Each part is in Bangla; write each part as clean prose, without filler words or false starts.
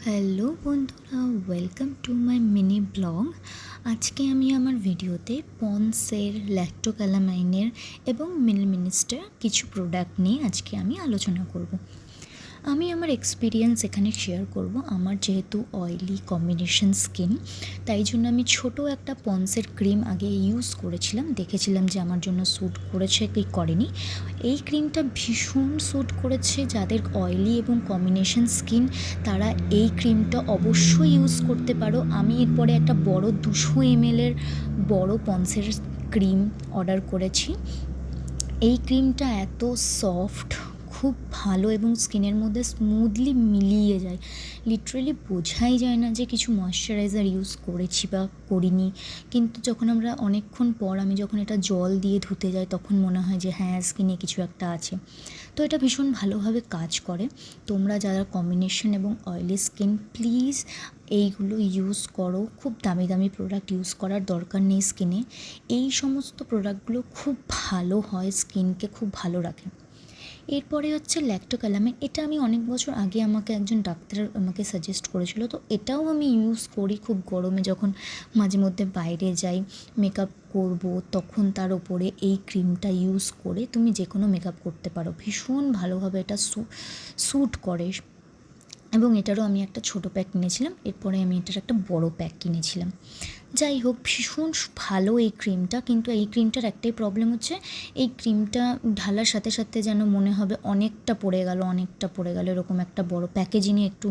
হ্যালো বন্ধুরা, welcome to my mini blog. আজকে আমি আমার ভিডিওতে পন্ডসের ল্যাক্টোক্যালামাইনের এবং মিনিস্টার কিছু প্রোডাক্ট নিয়ে আজকে আমি আলোচনা করব। আমি আমার এক্সপিরিয়েন্স এখানে শেয়ার করব। আমার যেহেতু অয়েলি কম্বিনেশন স্কিন, তাই জন্য আমি ছোট একটা পন্ডসের ক্রিম আগে ইউজ করেছিলাম, দেখেছিলাম যে আমার জন্য স্যুট করেছে কি করেনি। এই ক্রিমটা ভীষণ স্যুট করেছে যাদের অয়েলি এবং কম্বিনেশন স্কিন, তারা এই ক্রিমটা অবশ্যই ইউজ করতে পারো। আমি এরপরে একটা বড় 200 ml বড় পন্ডসের ক্রিম অর্ডার করেছি। এই ক্রিমটা এত সফট, খুব ভালো এবং স্কিনের মধ্যে স্মুথলি মিলিয়ে যায়। লিটারেলি বোঝাই যায় না যে কিছু ময়শ্চারাইজার ইউজ করেছি বা করিনি, কিন্তু যখন আমরা অনেকক্ষণ পর আমি যখন এটা জল দিয়ে ধুতে যাই তখন মনে হয় যে হ্যাঁ, স্কিনে কিছু একটা আছে। তো এটা ভীষণ ভালোভাবে কাজ করে। তোমরা যারা কম্বিনেশন এবং অয়েলি স্কিন, প্লিজ এইগুলো ইউজ করো। খুব দামি দামি প্রোডাক্ট ইউজ করার দরকার নেই স্কিনে। এই সমস্ত প্রোডাক্টগুলো খুব ভালো হয়, স্কিনকে খুব ভালো রাখে। এরপরে হচ্ছে ল্যাক্টোক্যালামাইন। এটা আমি অনেক বছর আগে আমাকে একজন ডাক্তার আমাকে সাজেস্ট করেছিল, তো এটাও আমি ইউজ করি খুব গরমে যখন মাঝে মধ্যে বাইরে যাই, মেকআপ করব, তখন তার ওপরে এই ক্রিমটা ইউজ করে তুমি যে কোনো মেকআপ করতে পারো। ভীষণ ভালোভাবে এটা স্যুট করে। এবং এটারও আমি একটা ছোটো প্যাক কিনেছিলাম, এরপরে আমি এটার একটা বড় প্যাক কিনেছিলাম। যাই হোক, ভীষণ ভালো এই ক্রিমটা। কিন্তু এই ক্রিমটার একটাই প্রবলেম হচ্ছে, এই ক্রিমটা ঢালার সাথে সাথে যেন মনে হবে অনেকটা পড়ে গেল এরকম একটা বড় প্যাকেজিংয়ে একটু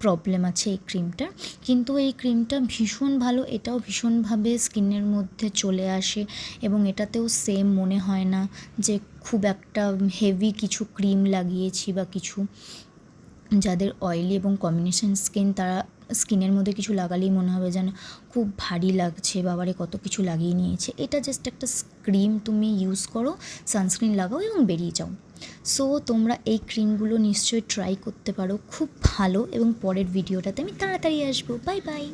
প্রবলেম আছে এই ক্রিমটার। কিন্তু এই ক্রিমটা ভীষণ ভালো, এটাও ভীষণভাবে স্কিনের মধ্যে চলে আসে এবং এটাতেও সেম মনে হয় না যে খুব একটা হেভি কিছু ক্রিম লাগিয়েছি বা কিছু। যাদের অয়েলি এবং কম্বিনেশন স্কিন, তারা স্কিনের মধ্যে কিছু লাগালেই মনে হবে যেন খুব ভারী লাগছে, বাবারে কত কিছু লাগিয়ে নিয়েছে। এটা জাস্ট একটা ক্রিম, তুমি ইউজ করো, সানস্ক্রিন লাগাও এবং বেরিয়ে যাও। সো তোমরা এই ক্রিমগুলো নিশ্চয়ই ট্রাই করতে পারো, খুব ভালো। এবং পরের ভিডিওটাতে আমি তাড়াতাড়ি আসবো। Bye bye.